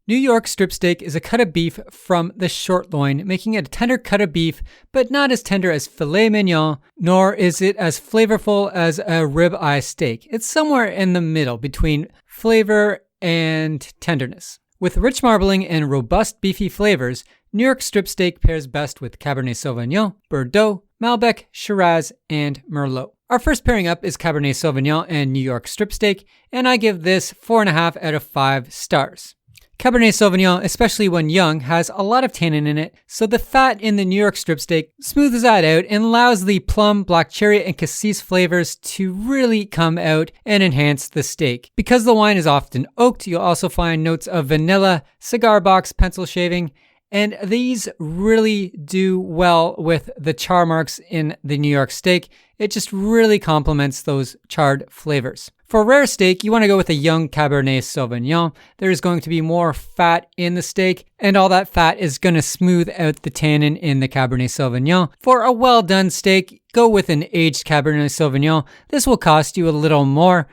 New York strip steak is a cut of beef from the short loin, making it a tender cut of beef, but not as tender as Filet Mignon, nor is it as flavorful as a ribeye steak. It's somewhere in the middle between flavor and tenderness. With rich marbling and robust beefy flavors, New York strip steak pairs best with Cabernet Sauvignon, Bordeaux, Malbec, Shiraz, and Merlot. Our first pairing up is Cabernet Sauvignon and New York strip steak, and I give this 4.5 out of 5 stars. Cabernet Sauvignon, especially when young, has a lot of tannin in it, so the fat in the New York strip steak smooths that out and allows the plum, black cherry, and cassis flavors to really come out and enhance the steak. Because the wine is often oaked, you'll also find notes of vanilla, cigar box, pencil shaving, and these really do well with the char marks in the New York steak. It just really complements those charred flavors. For rare steak, you want to go with a young Cabernet Sauvignon. There's going to be more fat in the steak, and all that fat is going to smooth out the tannin in the Cabernet Sauvignon. For a well-done steak, go with an aged Cabernet Sauvignon. This will cost you a little more,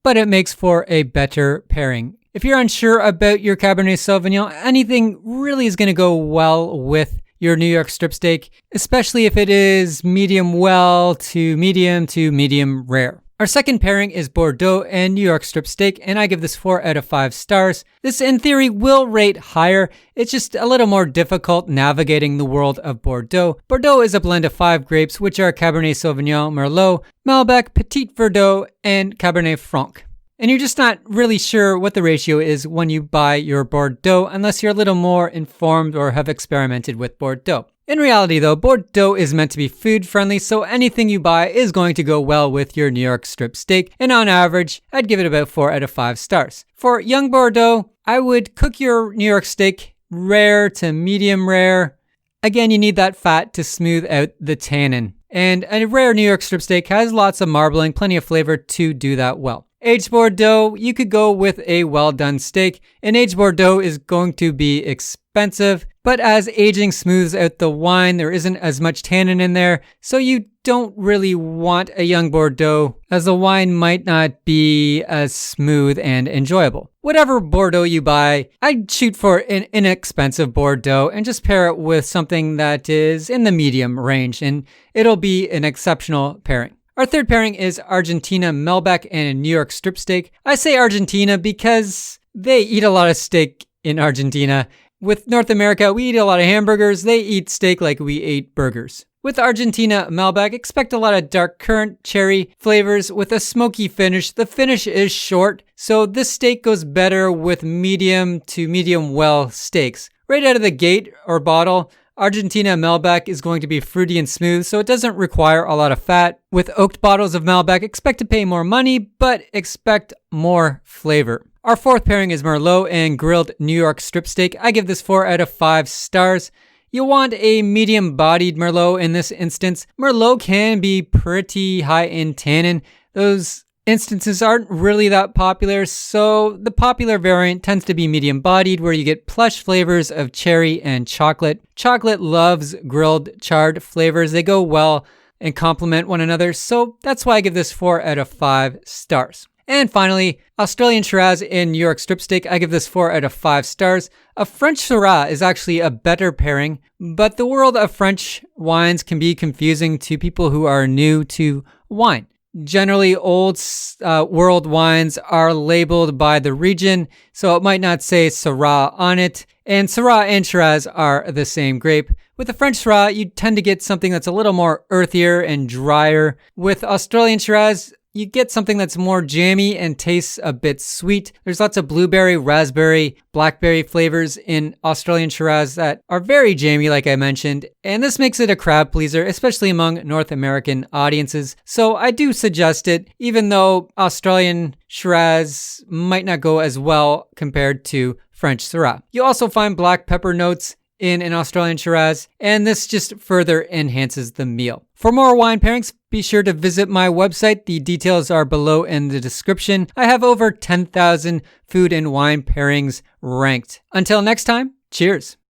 but it makes for a better pairing. If you're unsure about your Cabernet Sauvignon, anything really is going to go well with your New York strip steak, especially if it is medium well to medium rare. Our second pairing is Bordeaux and New York strip steak, and I give this 4 out of 5 stars. This, in theory, will rate higher. It's just a little more difficult navigating the world of Bordeaux. Bordeaux is a blend of 5 grapes, which are Cabernet Sauvignon, Merlot, Malbec, Petit Verdot, and Cabernet Franc. And you're just not really sure what the ratio is when you buy your Bordeaux unless you're a little more informed or have experimented with Bordeaux. In reality though, Bordeaux is meant to be food friendly, so anything you buy is going to go well with your New York strip steak, and on average, I'd give it about 4 out of 5 stars. For young Bordeaux, I would cook your New York steak rare to medium rare. Again, you need that fat to smooth out the tannin. And a rare New York strip steak has lots of marbling, plenty of flavor to do that well. Aged Bordeaux, you could go with a well-done steak. An aged Bordeaux is going to be expensive, but as aging smooths out the wine, there isn't as much tannin in there, so you don't really want a young Bordeaux, as the wine might not be as smooth and enjoyable. Whatever Bordeaux you buy, I'd shoot for an inexpensive Bordeaux and just pair it with something that is in the medium range, and it'll be an exceptional pairing. Our third pairing is Argentina Malbec and a New York strip steak. I say Argentina because they eat a lot of steak in Argentina. With North America, we eat a lot of hamburgers. They eat steak like we ate burgers. With Argentina Malbec, expect a lot of dark currant cherry flavors with a smoky finish. The finish is short, so this steak goes better with medium to medium well steaks. Right out of the gate or bottle, Argentina Malbec is going to be fruity and smooth, so it doesn't require a lot of fat. With oaked bottles of Malbec, expect to pay more money, but expect more flavor. Our fourth pairing is Merlot and grilled New York strip steak. I give this 4 out of 5 stars. You want a medium-bodied Merlot in this instance. Merlot can be pretty high in tannin. Those instances aren't really that popular, so the popular variant tends to be medium-bodied, where you get plush flavors of cherry and chocolate. Chocolate loves grilled charred flavors. They go well and complement one another, so that's why I give this 4 out of 5 stars. And finally, Australian Shiraz and New York strip steak. I give this 4 out of 5 stars. A French Shiraz is actually a better pairing, but the world of French wines can be confusing to people who are new to wine. Generally, old world wines are labeled by the region, so it might not say Syrah on it. And Syrah and Shiraz are the same grape. With the French Syrah, you tend to get something that's a little more earthier and drier. With Australian Shiraz, you get something that's more jammy and tastes a bit sweet. There's lots of blueberry, raspberry, blackberry flavors in Australian Shiraz that are very jammy, like I mentioned. And this makes it a crowd pleaser, especially among North American audiences. So I do suggest it, even though Australian Shiraz might not go as well compared to French Syrah. You also find black pepper notes in an Australian Shiraz, and this just further enhances the meal. For more wine pairings, be sure to visit my website. The details are below in the description. I have over 10,000 food and wine pairings ranked. Until next time, cheers.